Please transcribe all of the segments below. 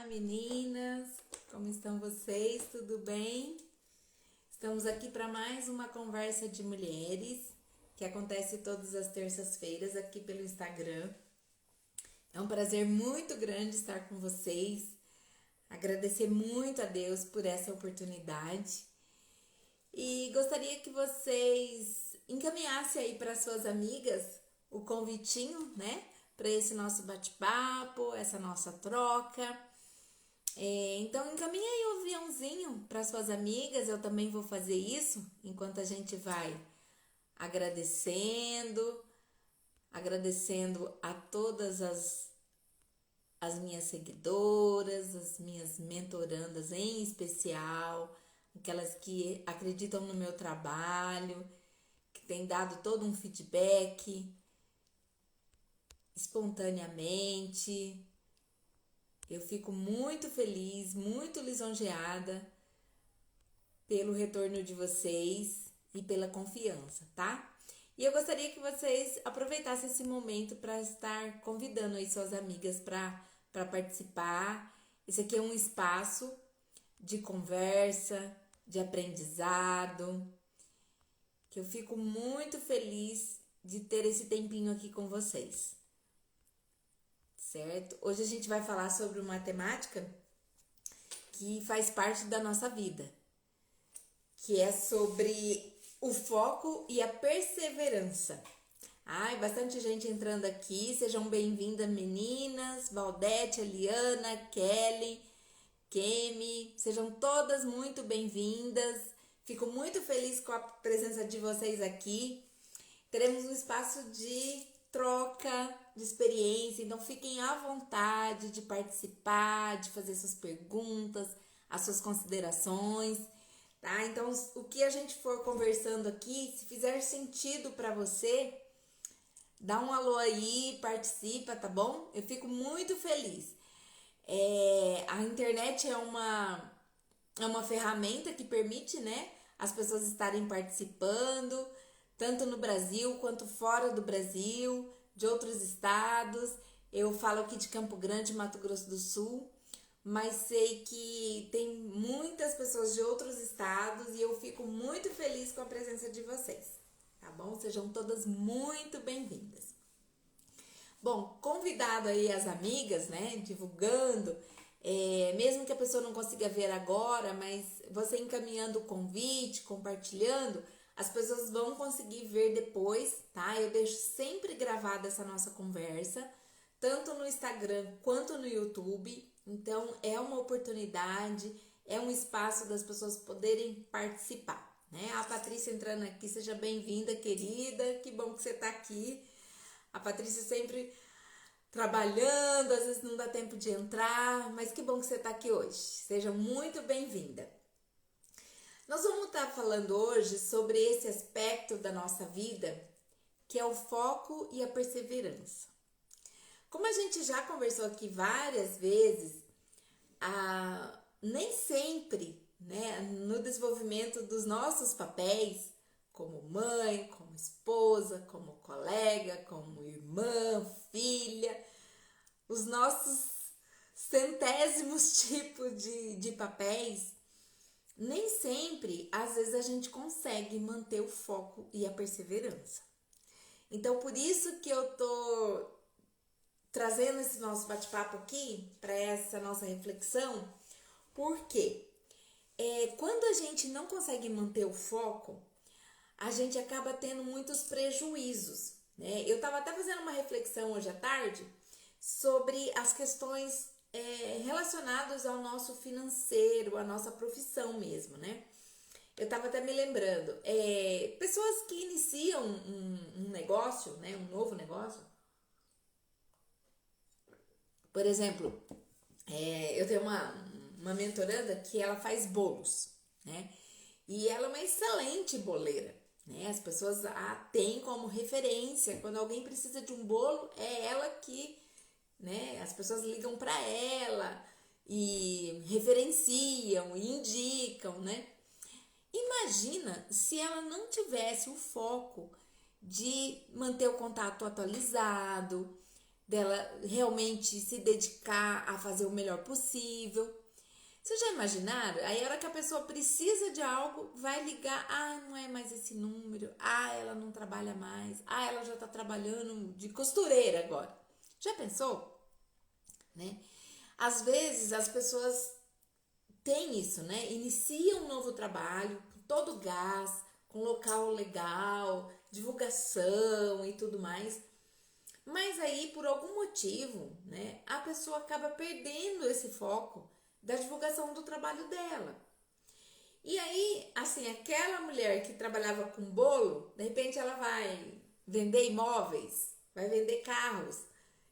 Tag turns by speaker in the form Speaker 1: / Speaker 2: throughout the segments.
Speaker 1: meninas, como estão vocês? Tudo bem? Estamos aqui para mais uma conversa de mulheres que acontece todas as terças-feiras aqui pelo Instagram. É um prazer muito grande estar com vocês, agradecer muito a Deus por essa oportunidade e gostaria que vocês encaminhassem aí para suas amigas o convitinho, né? Para esse nosso bate-papo, essa nossa troca. Então encaminha aí o aviãozinho para suas amigas, eu também vou fazer isso enquanto a gente vai agradecendo a todas as minhas seguidoras, as minhas mentorandas em especial, aquelas que acreditam no meu trabalho, que têm dado todo um feedback espontaneamente. Eu fico muito feliz, muito lisonjeada pelo retorno de vocês e pela confiança, tá? E eu gostaria que vocês aproveitassem esse momento para estar convidando aí suas amigas para participar. Esse aqui é um espaço de conversa, de aprendizado, que eu fico muito feliz de ter esse tempinho aqui com vocês. Certo? Hoje a gente vai falar sobre uma temática que faz parte da nossa vida, que é sobre o foco e a perseverança. Ai, bastante gente entrando aqui, sejam bem-vindas meninas, Valdete, Eliana, Kelly, Kemi, sejam todas muito bem-vindas. Fico muito feliz com a presença de vocês aqui. Teremos um espaço de troca de experiência, então fiquem à vontade de participar, de fazer suas perguntas, as suas considerações, tá? Então, o que a gente for conversando aqui, se fizer sentido para você, dá um alô aí, participa, tá bom? Eu fico muito feliz. A internet é uma ferramenta que permite, né, as pessoas estarem participando, tanto no Brasil quanto fora do Brasil, de outros estados. Eu falo aqui de Campo Grande, Mato Grosso do Sul, mas sei que tem muitas pessoas de outros estados e eu fico muito feliz com a presença de vocês, tá bom? Sejam todas muito bem-vindas. Bom, convidado aí as amigas, né, divulgando, mesmo que a pessoa não consiga ver agora, mas você encaminhando o convite, compartilhando, as pessoas vão conseguir ver depois, tá? Eu deixo sempre gravada essa nossa conversa, tanto no Instagram quanto no YouTube. Então, é uma oportunidade, é um espaço das pessoas poderem participar, né? A Patrícia entrando aqui, seja bem-vinda, querida, que bom que você tá aqui. A Patrícia sempre trabalhando, às vezes não dá tempo de entrar, mas que bom que você tá aqui hoje. Seja muito bem-vinda. Nós vamos estar falando hoje sobre esse aspecto da nossa vida, que é o foco e a perseverança. Como a gente já conversou aqui várias vezes, nem sempre, né, no desenvolvimento dos nossos papéis, como mãe, como esposa, como colega, como irmã, filha, os nossos centésimos tipos de papéis, nem sempre, às vezes, a gente consegue manter o foco e a perseverança. Então, por isso que eu tô trazendo esse nosso bate-papo aqui, para essa nossa reflexão, porque quando a gente não consegue manter o foco, a gente acaba tendo muitos prejuízos, né? Eu estava até fazendo uma reflexão hoje à tarde sobre as questões relacionadas ao nosso financeiro, à nossa profissão mesmo, né? Eu estava até me lembrando, pessoas que iniciam um negócio, né? Um novo negócio. Por exemplo, eu tenho uma mentoranda que ela faz bolos, né? E ela é uma excelente boleira, né? As pessoas a têm como referência. Quando alguém precisa de um bolo, é ela que, né? As pessoas ligam para ela e referenciam e indicam, né? Imagina se ela não tivesse o foco de manter o contato atualizado, dela realmente se dedicar a fazer o melhor possível. Vocês já imaginaram? Aí a hora que a pessoa precisa de algo, vai ligar, não é mais esse número, ela não trabalha mais, ela já tá trabalhando de costureira agora. Já pensou? Né? Às vezes as pessoas têm isso, né? Iniciam um novo trabalho, com todo gás, com local legal, divulgação e tudo mais. Mas aí, por algum motivo, né, a pessoa acaba perdendo esse foco da divulgação do trabalho dela. E aí, assim, aquela mulher que trabalhava com bolo, de repente ela vai vender imóveis, vai vender carros,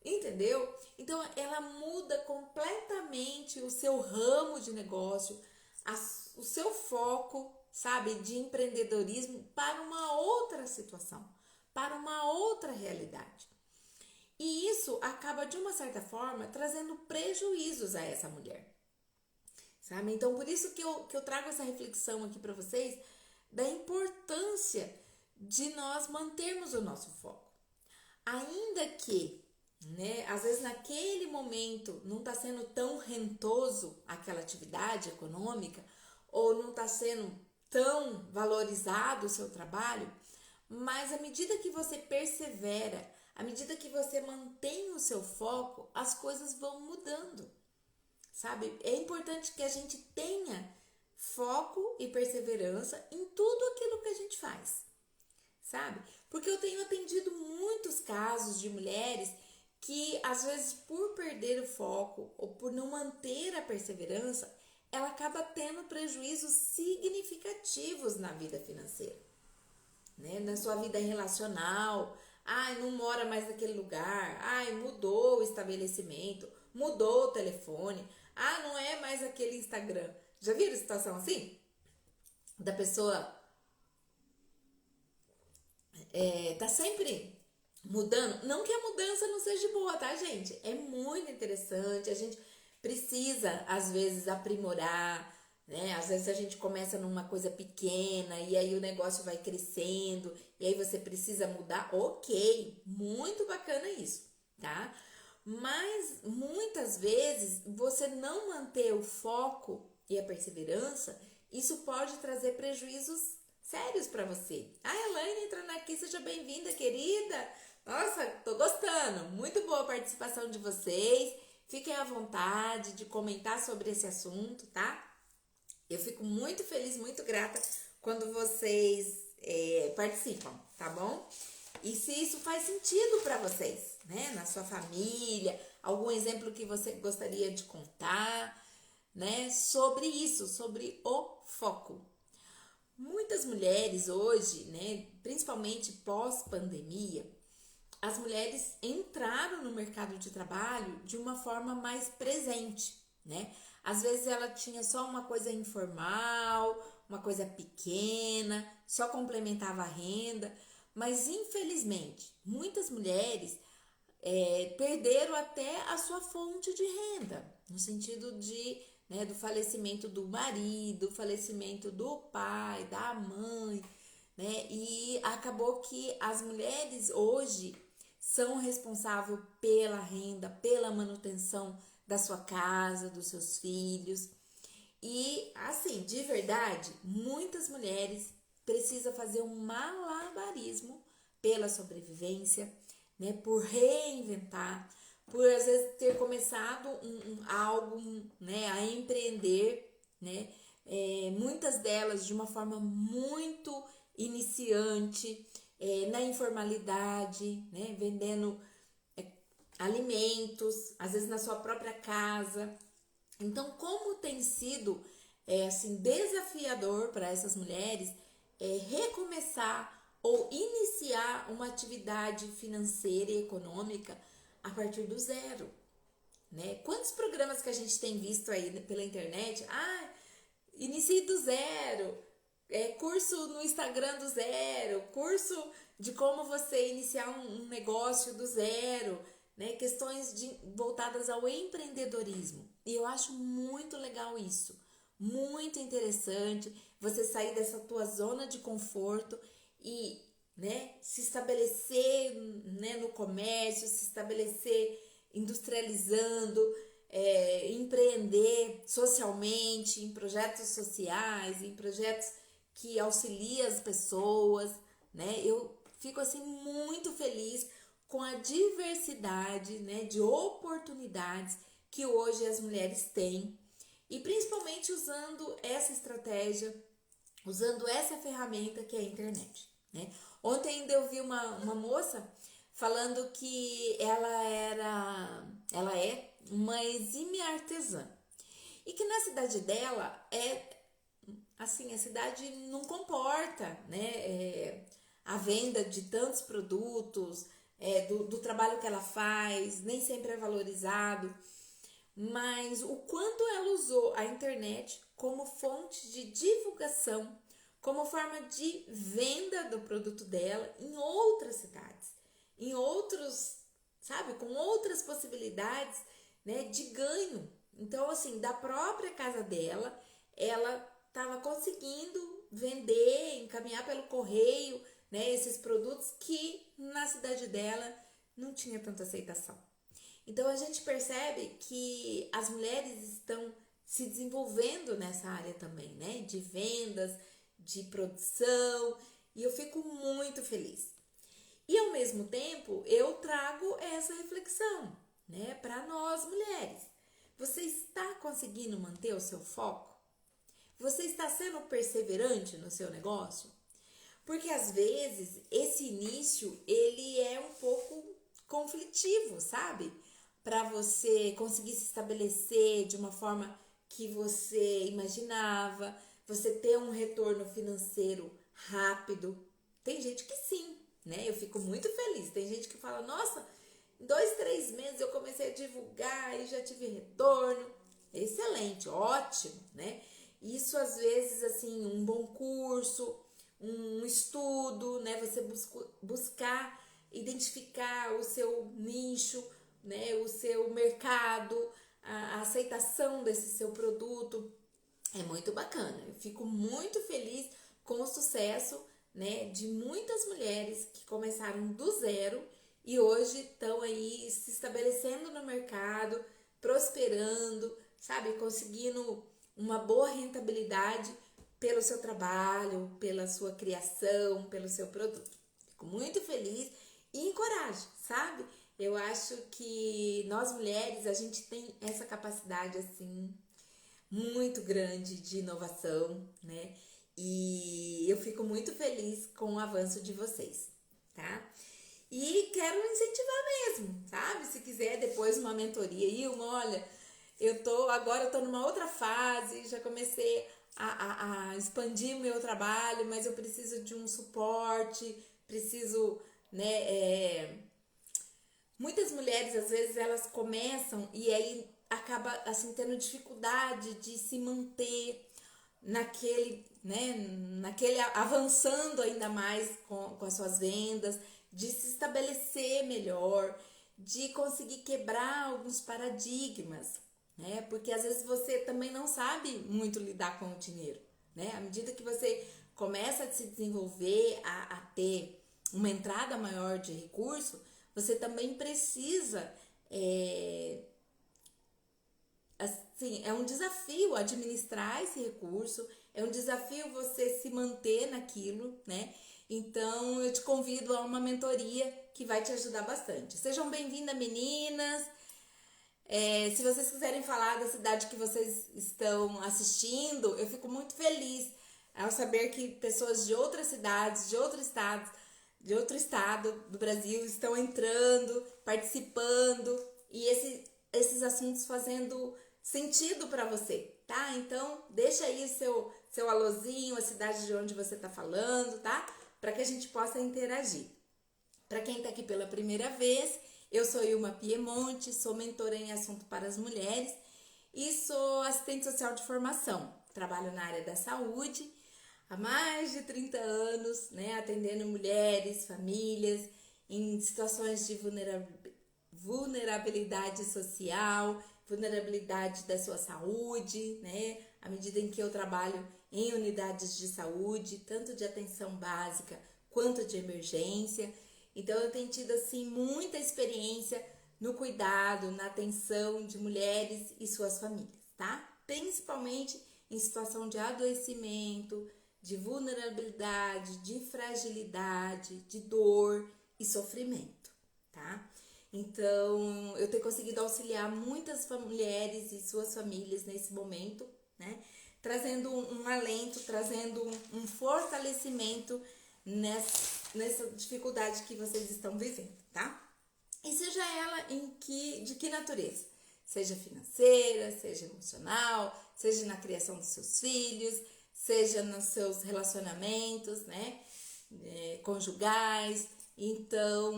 Speaker 1: entendeu? Então, ela muda completamente o seu ramo de negócio, o seu foco, sabe, de empreendedorismo para uma outra situação, para uma outra realidade. E isso acaba, de uma certa forma, trazendo prejuízos a essa mulher. Sabe? Então, por isso que eu trago essa reflexão aqui para vocês da importância de nós mantermos o nosso foco. Ainda que, né, às vezes naquele momento não está sendo tão rentoso aquela atividade econômica, ou não está sendo tão valorizado o seu trabalho, mas à medida que você persevera, à medida que você mantém o seu foco, as coisas vão mudando, sabe? É importante que a gente tenha foco e perseverança em tudo aquilo que a gente faz, sabe? Porque eu tenho atendido muitos casos de mulheres que, às vezes, por perder o foco ou por não manter a perseverança, ela acaba tendo prejuízos significativos na vida financeira, né? Na sua vida relacional. Não mora mais naquele lugar. Mudou o estabelecimento, mudou o telefone. Não é mais aquele Instagram. Já viram situação assim? Da pessoa tá sempre mudando. Não que a mudança não seja boa, tá, gente? É muito interessante. A gente precisa, às vezes, aprimorar, né? Às vezes a gente começa numa coisa pequena e aí o negócio vai crescendo e aí você precisa mudar. Ok, muito bacana isso, tá? Mas muitas vezes você não manter o foco e a perseverança, isso pode trazer prejuízos sérios para você. Elaine entrando aqui, seja bem-vinda, querida. Nossa, tô gostando. Muito boa a participação de vocês. Fiquem à vontade de comentar sobre esse assunto, tá? Eu fico muito feliz, muito grata quando vocês participam, tá bom? E se isso faz sentido para vocês, né? Na sua família, algum exemplo que você gostaria de contar, né? Sobre isso, sobre o foco. Muitas mulheres hoje, né? Principalmente pós-pandemia, as mulheres entraram no mercado de trabalho de uma forma mais presente, né? Às vezes ela tinha só uma coisa informal, uma coisa pequena, só complementava a renda, mas infelizmente muitas mulheres perderam até a sua fonte de renda, no sentido de, né, do falecimento do marido, falecimento do pai, da mãe, né? E acabou que as mulheres hoje são responsáveis pela renda, pela manutenção da sua casa, dos seus filhos. E assim, de verdade, muitas mulheres precisam fazer um malabarismo pela sobrevivência, né? Por reinventar, por às vezes ter começado algo, né? A empreender, né? Muitas delas de uma forma muito iniciante, na informalidade, né? Vendendo alimentos, às vezes na sua própria casa. Então, como tem sido assim desafiador para essas mulheres recomeçar ou iniciar uma atividade financeira e econômica a partir do zero, né? Quantos programas que a gente tem visto aí pela internet? Inicie do zero, curso no Instagram do zero, curso de como você iniciar um negócio do zero, né? Questões voltadas ao empreendedorismo. E eu acho muito legal isso, muito interessante você sair dessa tua zona de conforto e né, se estabelecer, né, no comércio, se estabelecer industrializando, empreender socialmente, em projetos sociais, em projetos que auxiliam as pessoas, né? Eu fico assim muito feliz com a diversidade, né, de oportunidades que hoje as mulheres têm e principalmente usando essa estratégia, usando essa ferramenta que é a internet, né? Ontem ainda eu vi uma moça falando que ela é uma exímia artesã e que na cidade dela assim, a cidade não comporta, né, a venda de tantos produtos, do trabalho que ela faz, nem sempre é valorizado, mas o quanto ela usou a internet como fonte de divulgação, como forma de venda do produto dela em outras cidades, em outros, sabe, com outras possibilidades, né, de ganho. Então, assim, da própria casa dela, ela estava conseguindo vender, encaminhar pelo correio, né, esses produtos que na cidade dela não tinha tanta aceitação. Então a gente percebe que as mulheres estão se desenvolvendo nessa área também, né, de vendas, de produção, e eu fico muito feliz. E ao mesmo tempo, eu trago essa reflexão, né, para nós mulheres. Você está conseguindo manter o seu foco? Você está sendo perseverante no seu negócio? Porque às vezes esse início ele é um pouco conflitivo, sabe? Para você conseguir se estabelecer de uma forma que você imaginava, você ter um retorno financeiro rápido. Tem gente que sim, né? Eu fico muito feliz. Tem gente que fala, nossa, em 2, 3 meses eu comecei a divulgar e já tive retorno. Excelente, ótimo, né? Isso às vezes, assim, um bom curso, um estudo, né? Você buscar identificar o seu nicho, né? O seu mercado, a aceitação desse seu produto. É muito bacana. Eu fico muito feliz com o sucesso, né, de muitas mulheres que começaram do zero e hoje estão aí se estabelecendo no mercado, prosperando, sabe, conseguindo uma boa rentabilidade pelo seu trabalho, pela sua criação, pelo seu produto. Fico muito feliz e encorajo, sabe? Eu acho que nós mulheres, a gente tem essa capacidade assim muito grande de inovação, né? E eu fico muito feliz com o avanço de vocês, tá? E quero incentivar mesmo, sabe? Se quiser depois uma mentoria aí, olha, agora eu tô numa outra fase, já comecei a expandir o meu trabalho, mas eu preciso de um suporte, preciso, né, muitas mulheres, às vezes, elas começam e aí acaba, assim, tendo dificuldade de se manter naquele avançando ainda mais com as suas vendas, de se estabelecer melhor, de conseguir quebrar alguns paradigmas, né? Porque às vezes você também não sabe muito lidar com o dinheiro, né? À medida que você começa a se desenvolver, a ter uma entrada maior de recurso, você também precisa, assim, é um desafio administrar esse recurso, é um desafio você se manter naquilo, né? Então eu te convido a uma mentoria que vai te ajudar bastante. Sejam bem-vindas, meninas. Se vocês quiserem falar da cidade que vocês estão assistindo, eu fico muito feliz ao saber que pessoas de outras cidades, de outro estado do Brasil estão entrando, participando e esses assuntos fazendo sentido para você, tá? Então, deixa aí o seu alôzinho, a cidade de onde você tá falando, tá? Para que a gente possa interagir. Para quem tá aqui pela primeira vez, eu sou Ilma Piemonte, sou mentora em assunto para as mulheres e sou assistente social de formação. Trabalho na área da saúde há mais de 30 anos, né, atendendo mulheres, famílias em situações de vulnerabilidade social, vulnerabilidade da sua saúde, né, à medida em que eu trabalho em unidades de saúde, tanto de atenção básica quanto de emergência. Então eu tenho tido assim muita experiência no cuidado, na atenção de mulheres e suas famílias, tá? Principalmente em situação de adoecimento, de vulnerabilidade, de fragilidade, de dor e sofrimento, tá? Então, eu tenho conseguido auxiliar muitas mulheres e suas famílias nesse momento, né? Trazendo um alento, trazendo um fortalecimento nessa dificuldade que vocês estão vivendo, tá? E seja ela de que natureza? Seja financeira, seja emocional, seja na criação dos seus filhos, seja nos seus relacionamentos, né? Conjugais. Então,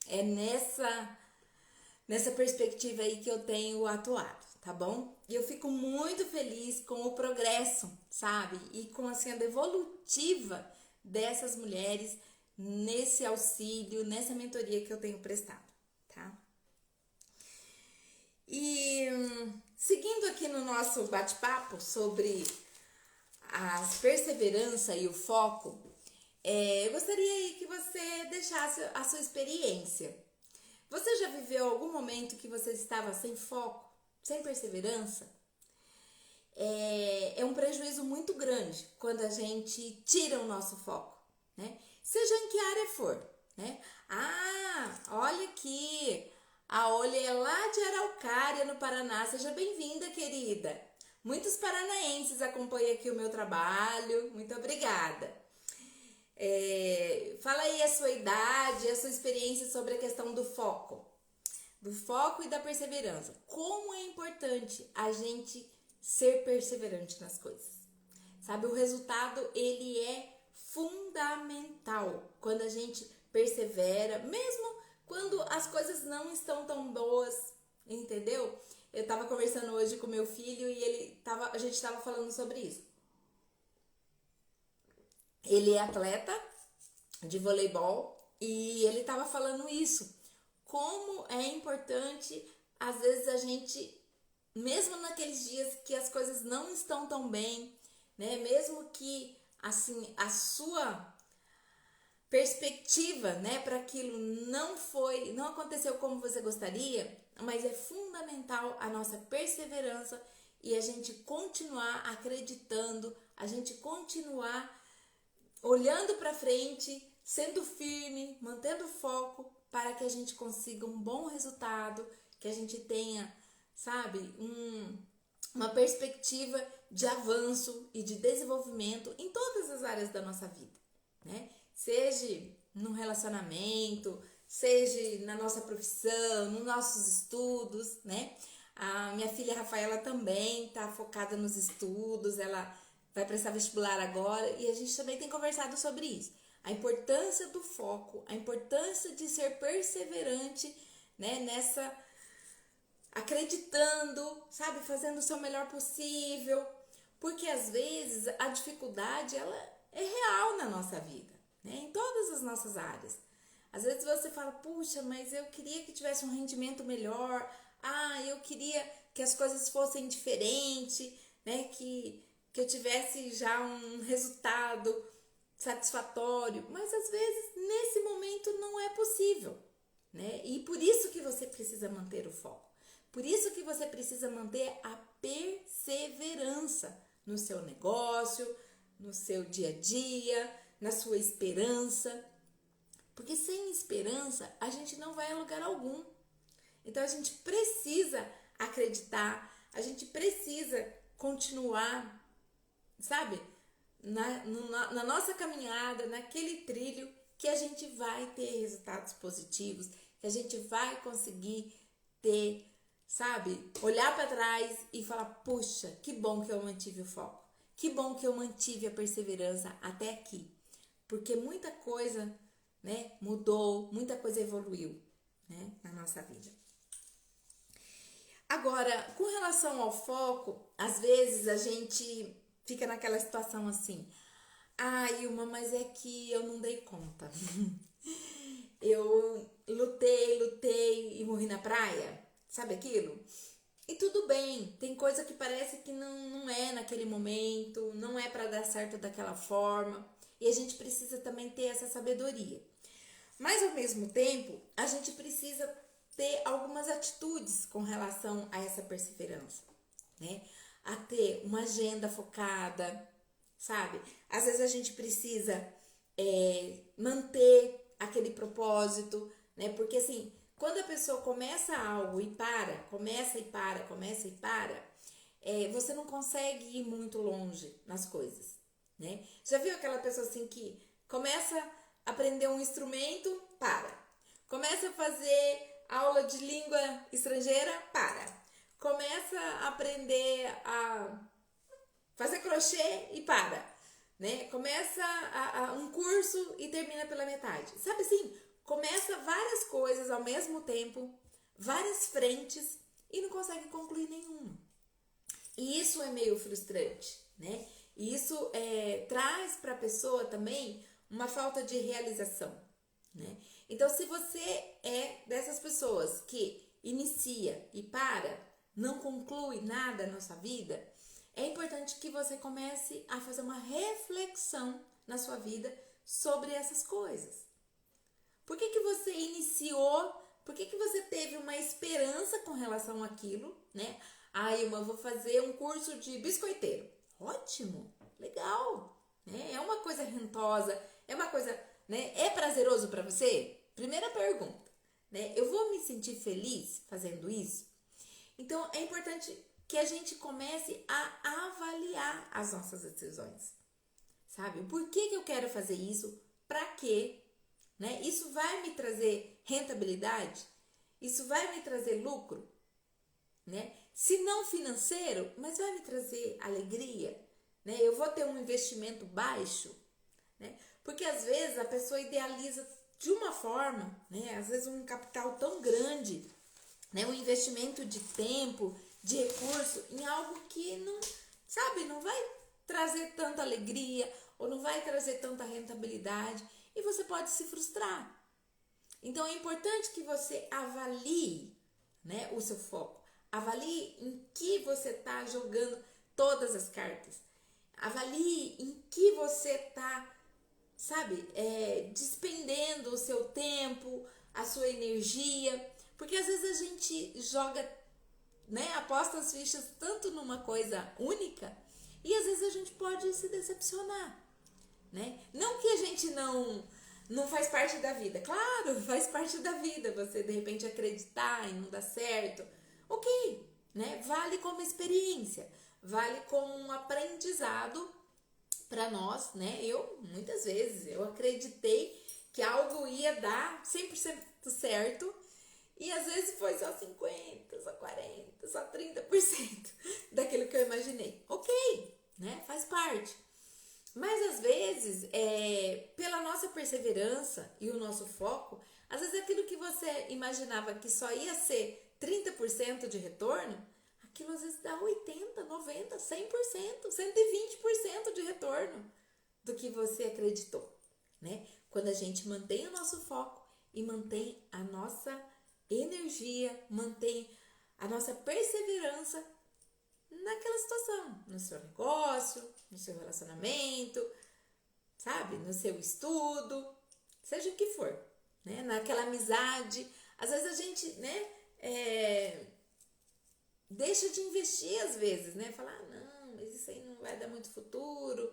Speaker 1: é nessa perspectiva aí que eu tenho atuado, tá bom? E eu fico muito feliz com o progresso, sabe? E com assim, a devolutiva dessas mulheres nesse auxílio, nessa mentoria que eu tenho prestado, tá? E seguindo aqui no nosso bate-papo sobre a perseverança e o foco, eu gostaria aí que você deixasse a sua experiência. Você já viveu algum momento que você estava sem foco, sem perseverança? É um prejuízo muito grande quando a gente tira o nosso foco, né? Seja em que área for, né? Ah, olha aqui, a Olha é lá de Araucária, no Paraná. Seja bem-vinda, querida. Muitos paranaenses acompanham aqui o meu trabalho. Muito obrigada. Fala aí a sua idade, a sua experiência sobre a questão do foco e da perseverança. Como é importante a gente ser perseverante nas coisas. Sabe, o resultado, ele é fundamental quando a gente persevera, mesmo quando as coisas não estão tão boas, entendeu? Eu tava conversando hoje com meu filho e a gente tava falando sobre isso. Ele é atleta de voleibol e ele tava falando isso. Como é importante, às vezes, a gente, mesmo naqueles dias que as coisas não estão tão bem, né? Mesmo que, assim, a sua perspectiva, né, para aquilo não aconteceu como você gostaria, mas é fundamental a nossa perseverança e a gente continuar acreditando, a gente continuar olhando para frente, sendo firme, mantendo foco para que a gente consiga um bom resultado, que a gente tenha, sabe, uma perspectiva de avanço e de desenvolvimento em todas as áreas da nossa vida, né? Seja no relacionamento, seja na nossa profissão, nos nossos estudos, né? A minha filha Rafaela também está focada nos estudos, ela vai prestar vestibular agora e a gente também tem conversado sobre isso. A importância do foco, a importância de ser perseverante, né, acreditando, sabe, fazendo o seu melhor possível, porque às vezes a dificuldade, ela é real na nossa vida, né, em todas as nossas áreas. Às vezes você fala, puxa, mas eu queria que tivesse um rendimento melhor, eu queria que as coisas fossem diferentes, né, que eu tivesse já um resultado satisfatório, mas às vezes nesse momento não é possível, né? E por isso que você precisa manter o foco, por isso que você precisa manter a perseverança no seu negócio, no seu dia a dia, na sua esperança, porque sem esperança a gente não vai a lugar algum. Então a gente precisa acreditar, a gente precisa continuar, sabe? Na nossa caminhada, naquele trilho, que a gente vai ter resultados positivos, que a gente vai conseguir ter, sabe, olhar para trás e falar, puxa, que bom que eu mantive o foco, que bom que eu mantive a perseverança até aqui, porque muita coisa, né, mudou, muita coisa evoluiu, né, na nossa vida. Agora, com relação ao foco, às vezes a gente fica naquela situação assim, Ilma, mas é que eu não dei conta. Eu lutei e morri na praia, sabe aquilo? E tudo bem, tem coisa que parece que não é naquele momento, não é para dar certo daquela forma. E a gente precisa também ter essa sabedoria. Mas ao mesmo tempo, a gente precisa ter algumas atitudes com relação a essa perseverança, né? A ter uma agenda focada, sabe? Às vezes a gente precisa manter aquele propósito, né? Porque assim, quando a pessoa começa algo e para, começa e para, começa e para, você não consegue ir muito longe nas coisas, né? Já viu aquela pessoa assim que começa a aprender um instrumento, para. Começa a fazer aula de língua estrangeira, para. Começa a aprender a fazer crochê e para, né? Começa um curso e termina pela metade. Sabe assim, começa várias coisas ao mesmo tempo, várias frentes e não consegue concluir nenhuma. E isso é meio frustrante, né? E isso traz para a pessoa também uma falta de realização, né? Então, se você é dessas pessoas que inicia e para, não conclui nada na sua vida, é importante que você comece a fazer uma reflexão na sua vida sobre essas coisas. Por que que você iniciou? Por que que você teve uma esperança com relação àquilo, né? Eu vou fazer um curso de biscoiteiro. Ótimo, legal, né? É uma coisa rentosa, é uma coisa, né? É prazeroso para você? Primeira pergunta, né? Eu vou me sentir feliz fazendo isso? Então, é importante que a gente comece a avaliar as nossas decisões, sabe? Por que que eu quero fazer isso? Para quê? Né? Isso vai me trazer rentabilidade? Isso vai me trazer lucro? Né? Se não financeiro, mas vai me trazer alegria? Né? Eu vou ter um investimento baixo? Né? Porque às vezes a pessoa idealiza de uma forma, né? Às vezes um capital tão grande, né? Um investimento de tempo, de recurso em algo que não, sabe, não vai trazer tanta alegria ou não vai trazer tanta rentabilidade e você pode se frustrar. Então é importante que você avalie, né, o seu foco. Avalie em que você está jogando todas as cartas. Avalie em que você está, sabe, despendendo o seu tempo, a sua energia. Porque às vezes a gente joga, né, aposta as fichas tanto numa coisa única e às vezes a gente pode se decepcionar, né? Não que a gente não faz parte da vida. Claro, faz parte da vida você de repente acreditar e não dar certo. Ok, né? Vale como experiência, vale como um aprendizado para nós, né? Muitas vezes, eu acreditei que algo ia dar 100% certo e às vezes foi só 50%, só 40%, só 30% daquilo que eu imaginei. Ok, né? Faz parte. Mas às vezes, pela nossa perseverança e o nosso foco, às vezes aquilo que você imaginava que só ia ser 30% de retorno, aquilo às vezes dá 80%, 90%, 100%, 120% de retorno do que você acreditou, né? Quando a gente mantém o nosso foco e mantém a nossa energia, mantém a nossa perseverança naquela situação, no seu negócio, no seu relacionamento, sabe? No seu estudo, seja o que for, né? Naquela amizade. Às vezes a gente, né, deixa de investir às vezes, né? Falar, não, mas isso aí não vai dar muito futuro.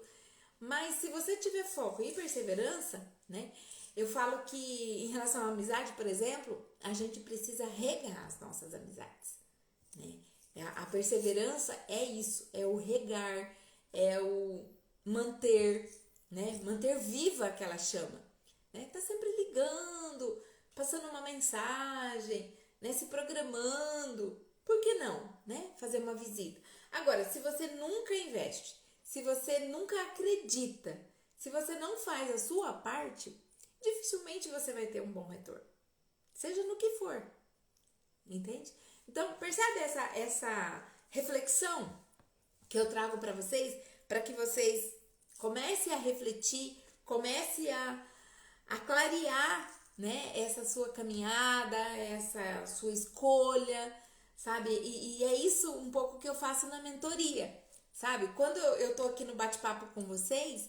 Speaker 1: Mas se você tiver foco e perseverança, né? Eu falo que em relação à amizade, por exemplo, a gente precisa regar as nossas amizades, né? A perseverança é isso, é o regar, é o manter, né? Manter viva aquela chama, né? Tá sempre ligando, passando uma mensagem, né? Se programando. Por que não, né? Fazer uma visita. Agora, se você nunca investe, se você nunca acredita, se você não faz a sua parte, dificilmente você vai ter um bom retorno. Seja no que for. Entende? Então, percebe essa reflexão que eu trago para para que vocês comecem a refletir, comecem a clarear, né, essa sua caminhada, essa sua escolha, sabe? E é isso um pouco que eu faço na mentoria, sabe? Quando eu tô aqui no bate-papo com vocês,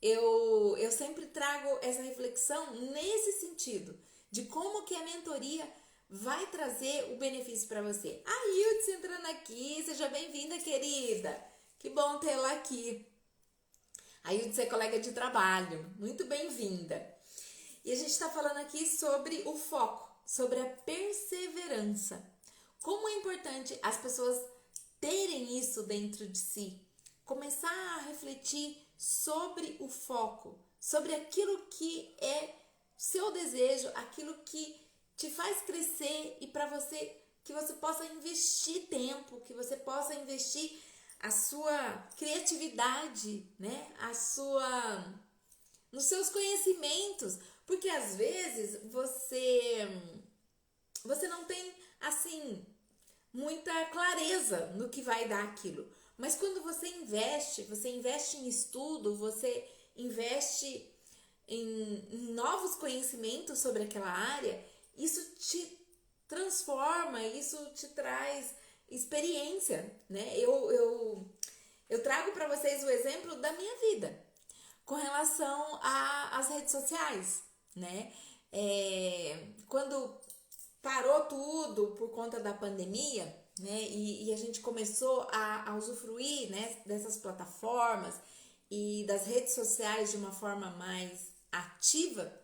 Speaker 1: eu sempre trago essa reflexão nesse sentido, de como que a mentoria vai trazer o benefício para você. A Hildes entrando aqui, seja bem-vinda, querida. Que bom tê-la aqui. A Hildes é colega de trabalho, muito bem-vinda. E a gente está falando aqui sobre o foco, sobre a perseverança. Como é importante as pessoas terem isso dentro de si, começar a refletir sobre o foco, sobre aquilo que é seu desejo, aquilo que te faz crescer e para você que você possa investir tempo, que você possa investir a sua criatividade, né? Nos seus conhecimentos, porque às vezes você não tem assim muita clareza no que vai dar aquilo. Mas quando você investe em estudo, você investe em novos conhecimentos sobre aquela área, isso te transforma, isso te traz experiência, né? Eu trago para vocês o exemplo da minha vida com relação às redes sociais, né? Quando parou tudo por conta da pandemia, né? E a gente começou a usufruir, né, dessas plataformas e das redes sociais de uma forma mais ativa.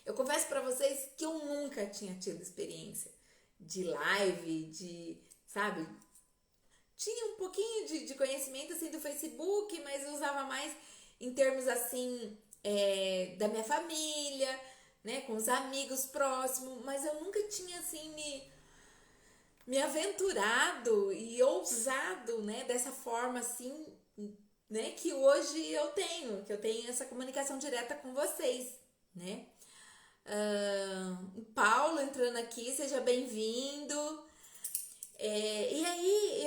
Speaker 1: Eu confesso para vocês que eu nunca tinha tido experiência de live, sabe? Tinha um pouquinho de conhecimento assim do Facebook, mas eu usava mais em termos assim da minha família, né, com os amigos próximos, mas eu nunca tinha assim me aventurado e ousado, né, dessa forma assim, né, que hoje que eu tenho essa comunicação direta com vocês, né? Paulo entrando aqui, seja bem-vindo. E aí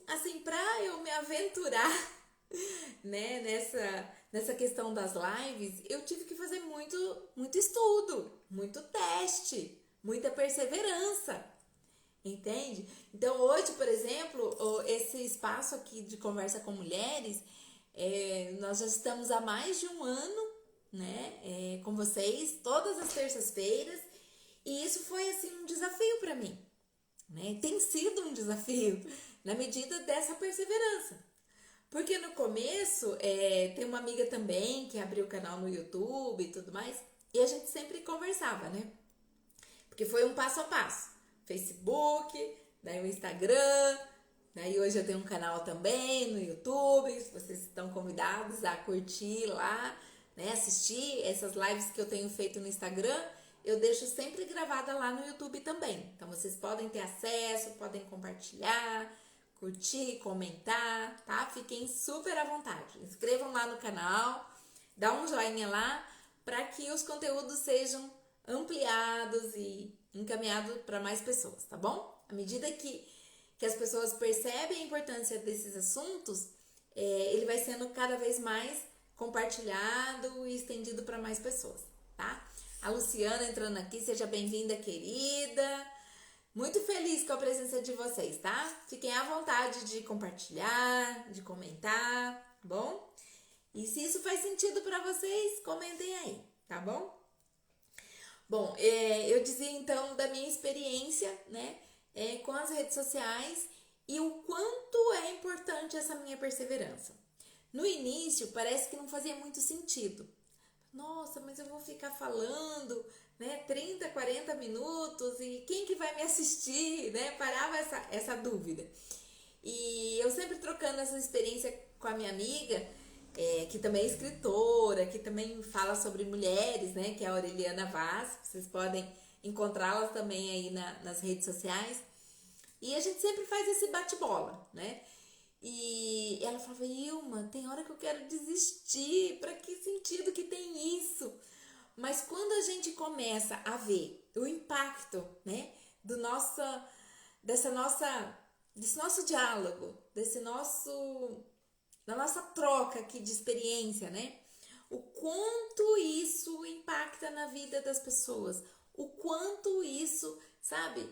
Speaker 1: assim, pra eu me aventurar, né, nessa questão das lives, eu tive que fazer muito estudo, muito teste, muita perseverança, entende? Então hoje, por exemplo, esse espaço aqui de conversa com mulheres, nós já estamos há mais de um ano, né, com vocês, todas as terças-feiras, e isso foi assim um desafio para mim, né? Tem sido um desafio na medida dessa perseverança. Porque no começo, tem uma amiga também que abriu o canal no YouTube e tudo mais, e a gente sempre conversava, né? Porque foi um passo a passo. Facebook, daí o Instagram, daí hoje eu tenho um canal também no YouTube, vocês estão convidados a curtir lá, né? Assistir essas lives que eu tenho feito no Instagram, eu deixo sempre gravada lá no YouTube também. Então vocês podem ter acesso, podem compartilhar, curtir, comentar, tá? Fiquem super à vontade. Inscrevam lá no canal, dá um joinha lá para que os conteúdos sejam ampliados e encaminhados para mais pessoas, tá bom? À medida que as pessoas percebem a importância desses assuntos, ele vai sendo cada vez mais compartilhado e estendido para mais pessoas, tá? A Luciana entrando aqui, seja bem-vinda, querida. Muito feliz com a presença de vocês, tá? Fiquem à vontade de compartilhar, de comentar, tá bom? E se isso faz sentido para vocês, comentem aí, tá bom? Bom, eu dizia então da minha experiência, né, com as redes sociais e o quanto é importante essa minha perseverança. No início, parece que não fazia muito sentido. Nossa, mas eu vou ficar falando, né, 30, 40 minutos e quem que vai me assistir, né? Parava essa dúvida. E eu sempre trocando essa experiência com a minha amiga, que também é escritora, que também fala sobre mulheres, né, que é a Aureliana Vaz, vocês podem encontrá-la também aí nas redes sociais. E a gente sempre faz esse bate-bola, né? E ela falava, Ilma, tem hora que eu quero desistir, pra que sentido que tem isso? Mas quando a gente começa a ver o impacto, né, desse nosso diálogo, da nossa troca aqui de experiência, né, o quanto isso impacta na vida das pessoas, o quanto isso, sabe,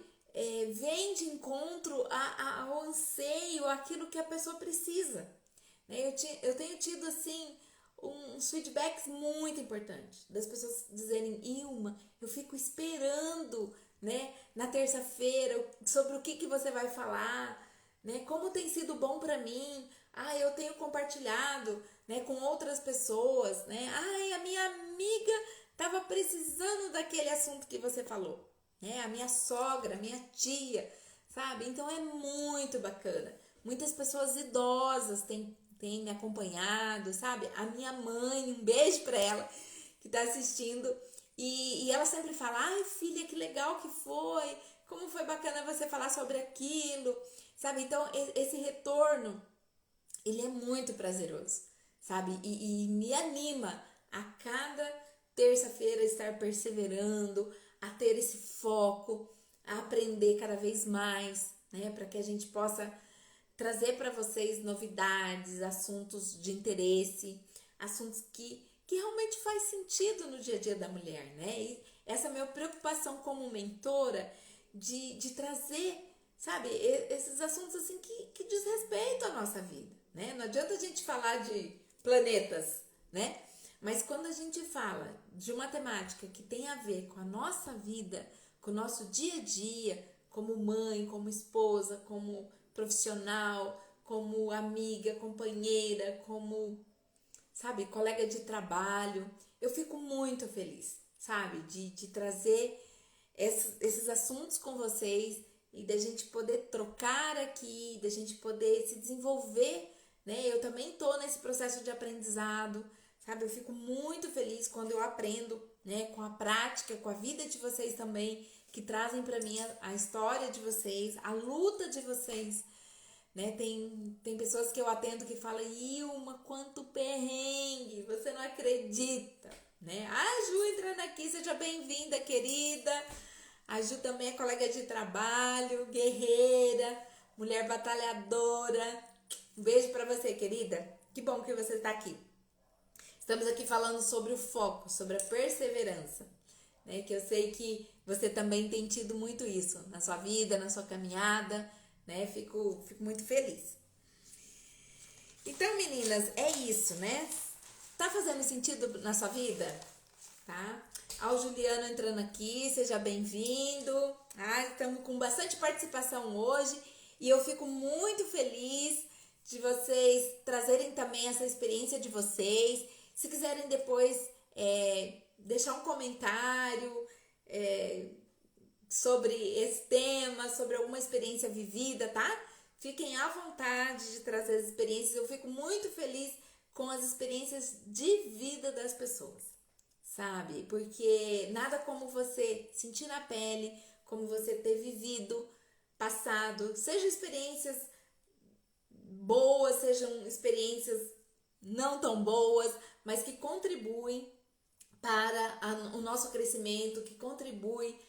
Speaker 1: vem de encontro ao anseio, aquilo que a pessoa precisa. Né? Eu tenho tido, assim, uns feedbacks muito importantes, das pessoas dizerem, Ilma, eu fico esperando, né, na terça-feira, sobre o que você vai falar, né, como tem sido bom para mim, eu tenho compartilhado, né, com outras pessoas, né, a minha amiga estava precisando daquele assunto que você falou, né, a minha sogra, a minha tia, sabe, então é muito bacana. Muitas pessoas idosas têm me acompanhado, sabe? A minha mãe, um beijo pra ela que tá assistindo. E ela sempre fala, ai filha, que legal que foi, como foi bacana você falar sobre aquilo, sabe? Então, esse retorno, ele é muito prazeroso, sabe? E me anima a cada terça-feira estar perseverando, a ter esse foco, a aprender cada vez mais, né? Para que a gente possa trazer para vocês novidades, assuntos de interesse, assuntos que realmente faz sentido no dia a dia da mulher, né? E essa é a minha preocupação como mentora de trazer, sabe, esses assuntos assim que diz respeito à nossa vida, né? Não adianta a gente falar de planetas, né? Mas quando a gente fala de uma temática que tem a ver com a nossa vida, com o nosso dia a dia, como mãe, como esposa, como profissional, como amiga, companheira, como, sabe, colega de trabalho, eu fico muito feliz, sabe, de trazer esses assuntos com vocês e da gente poder trocar aqui, da gente poder se desenvolver, né? Eu também tô nesse processo de aprendizado, sabe? Eu fico muito feliz quando eu aprendo, né, com a prática, com a vida de vocês também, que trazem para mim a história de vocês, a luta de vocês, né? Tem pessoas que eu atendo que falam, Ilma, quanto perrengue, você não acredita, né? A Ju entrando aqui, seja bem-vinda, querida. A Ju também é colega de trabalho, guerreira, mulher batalhadora. Um beijo para você, querida. Que bom que você está aqui. Estamos aqui falando sobre o foco, sobre a perseverança, né? Que eu sei que você também tem tido muito isso na sua vida, na sua caminhada, né? Fico muito feliz. Então, meninas, é isso, né? Tá fazendo sentido na sua vida? Tá? Ao Juliano entrando aqui, seja bem-vindo. Estamos com bastante participação hoje e eu fico muito feliz de vocês trazerem também essa experiência de vocês. Se quiserem depois deixar um comentário sobre esse tema, sobre alguma experiência vivida, tá? Fiquem à vontade de trazer as experiências. Eu fico muito feliz com as experiências de vida das pessoas, sabe? Porque nada como você sentir na pele, como você ter vivido, passado, sejam experiências boas, sejam experiências não tão boas, mas que contribuem para o nosso crescimento, que contribuem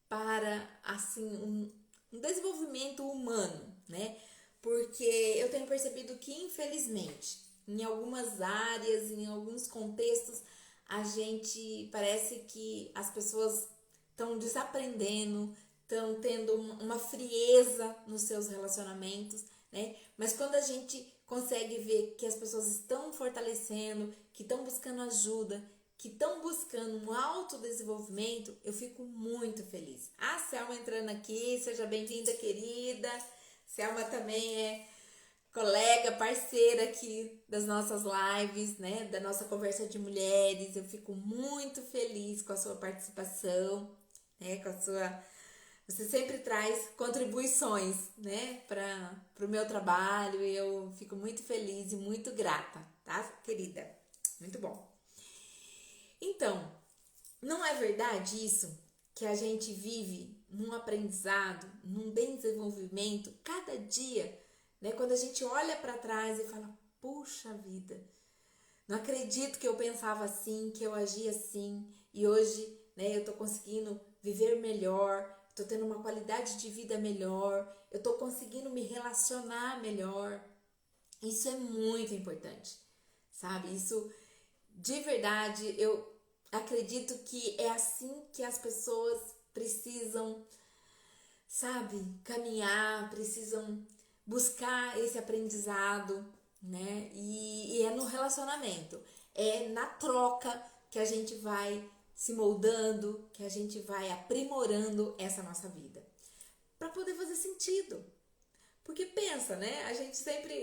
Speaker 1: para, assim, um desenvolvimento humano, né? Porque eu tenho percebido que, infelizmente, em algumas áreas, em alguns contextos, a gente parece que as pessoas estão desaprendendo, estão tendo uma frieza nos seus relacionamentos, né? Mas quando a gente consegue ver que as pessoas estão fortalecendo, que estão buscando ajuda, que estão buscando um autodesenvolvimento, eu fico muito feliz. A Selma entrando aqui, seja bem-vinda, querida. Selma também é colega, parceira aqui das nossas lives, né? Da nossa conversa de mulheres. Eu fico muito feliz com a sua participação, né? Com a sua... Você sempre traz contribuições, né? Para o meu trabalho e eu fico muito feliz e muito grata, tá, querida? Muito bom. Então, não é verdade isso? Que a gente vive num aprendizado, num desenvolvimento, cada dia, né? Quando a gente olha para trás e fala, puxa vida, não acredito que eu pensava assim, que eu agia assim, e hoje, né, eu tô conseguindo viver melhor, tô tendo uma qualidade de vida melhor, eu tô conseguindo me relacionar melhor. Isso é muito importante, sabe? Isso, de verdade, eu acredito que é assim que as pessoas precisam, sabe, caminhar, precisam buscar esse aprendizado, né? E é no relacionamento. é na troca que a gente vai se moldando, que a gente vai aprimorando essa nossa vida, para poder fazer sentido. Porque pensa, né?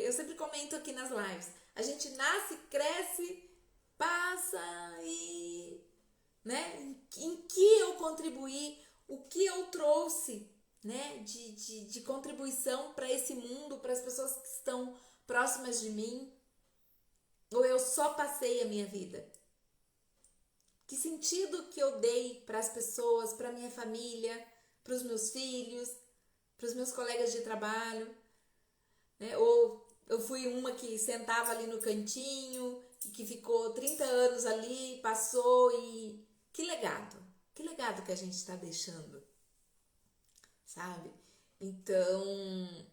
Speaker 1: Eu sempre comento aqui nas lives, a gente nasce, cresce, passa e, né? Em que eu contribuí, o que eu trouxe, né? De contribuição para esse mundo, para as pessoas que estão próximas de mim, ou eu só passei a minha vida? Que sentido que eu dei para as pessoas, para minha família, para os meus filhos, para os meus colegas de trabalho, né? Ou eu fui uma que sentava ali no cantinho, que ficou 30 anos ali, passou e... Que legado que a gente está deixando, sabe? Então,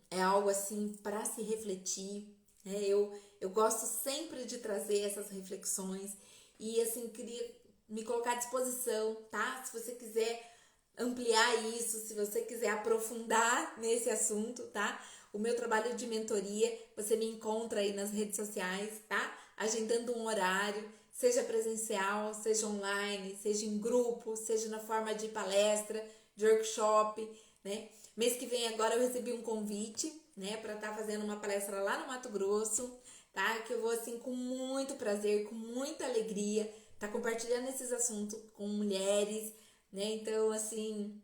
Speaker 1: é algo assim para se refletir, né? Eu gosto sempre de trazer essas reflexões e assim, queria me colocar à disposição, tá? Se você quiser ampliar isso, se você quiser aprofundar nesse assunto, tá? O meu trabalho de mentoria, você me encontra aí nas redes sociais, tá? Agendando um horário, seja presencial, seja online, seja em grupo, seja na forma de palestra, de workshop, né? Mês que vem agora eu recebi um convite, né, para estar fazendo uma palestra lá no Mato Grosso, tá? Que eu vou assim com muito prazer, com muita alegria, tá compartilhando esses assuntos com mulheres, né? Então, assim,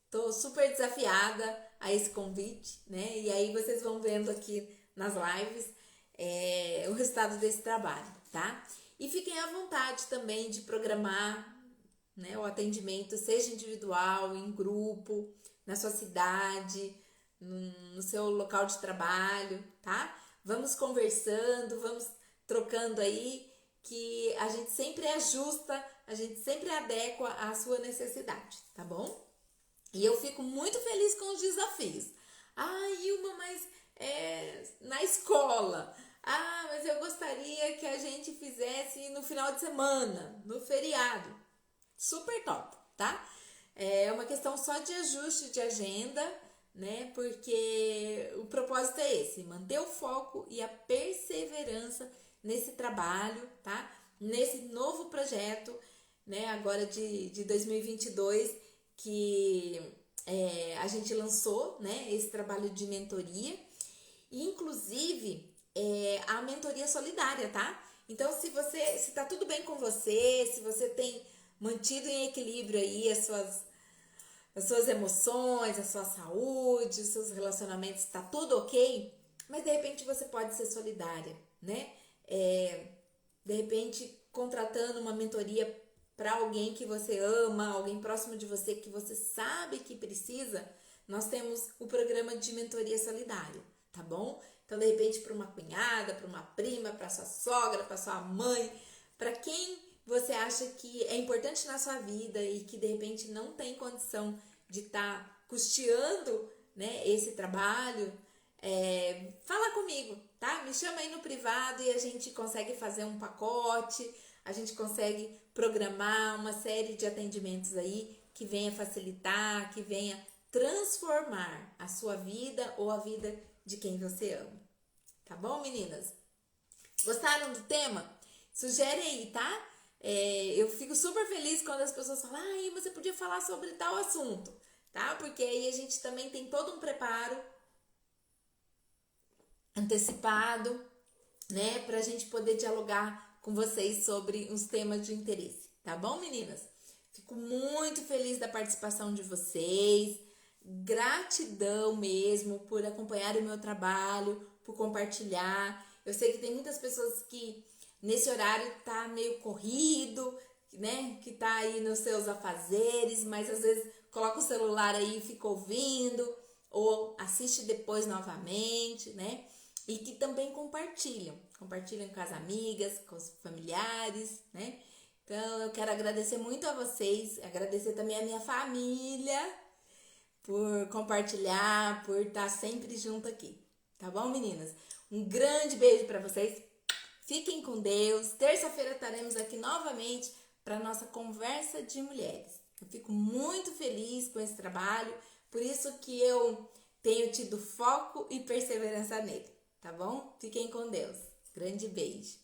Speaker 1: tô super desafiada a esse convite, né? E aí vocês vão vendo aqui nas lives o resultado desse trabalho, tá? E fiquem à vontade também de programar, né, o atendimento, seja individual, em grupo, na sua cidade, no seu local de trabalho, tá? Vamos conversando, vamos trocando aí, que a gente sempre ajusta, a gente sempre adequa à sua necessidade, tá bom? E eu fico muito feliz com os desafios. Ah, Ilma, mas na escola. Ah, mas eu gostaria que a gente fizesse no final de semana, no feriado. Super top, tá? É uma questão só de ajuste de agenda, né? Porque o propósito é esse, manter o foco e a perseverança nesse trabalho, tá? Nesse novo projeto, né? Agora de 2022, que a gente lançou, né? Esse trabalho de mentoria, e inclusive a mentoria solidária, tá? Então, se tá tudo bem com você, se você tem mantido em equilíbrio aí as suas emoções, a sua saúde, os seus relacionamentos, tá tudo ok, mas de repente você pode ser solidária, né? De repente contratando uma mentoria para alguém que você ama, alguém próximo de você que você sabe que precisa, nós temos o programa de mentoria solidária, tá bom? Então, de repente, para uma cunhada, para uma prima, para sua sogra, para sua mãe, para quem você acha que é importante na sua vida e que de repente não tem condição de estar custeando, né, esse trabalho, fala comigo, tá? Me chama aí no privado e a gente consegue fazer um pacote, a gente consegue programar uma série de atendimentos aí que venha facilitar, que venha transformar a sua vida ou a vida de quem você ama. Tá bom, meninas? Gostaram do tema? Sugere aí, tá? Eu fico super feliz quando as pessoas falam, você podia falar sobre tal assunto, tá? Porque aí a gente também tem todo um preparo antecipado, né? Pra gente poder dialogar com vocês sobre os temas de interesse, tá bom, meninas? Fico muito feliz da participação de vocês, gratidão mesmo por acompanhar o meu trabalho, por compartilhar. Eu sei que tem muitas pessoas que nesse horário tá meio corrido, né? Que tá aí nos seus afazeres, mas às vezes coloca o celular aí e fica ouvindo, ou assiste depois novamente, né? E que também compartilham com as amigas, com os familiares, né? Então eu quero agradecer muito a vocês, agradecer também a minha família por compartilhar, por estar sempre junto aqui, tá bom, meninas? Um grande beijo para vocês. Fiquem com Deus. Terça-feira estaremos aqui novamente para nossa conversa de mulheres. Eu fico muito feliz com esse trabalho, por isso que eu tenho tido foco e perseverança nele, tá bom? Fiquem com Deus. Grande beijo.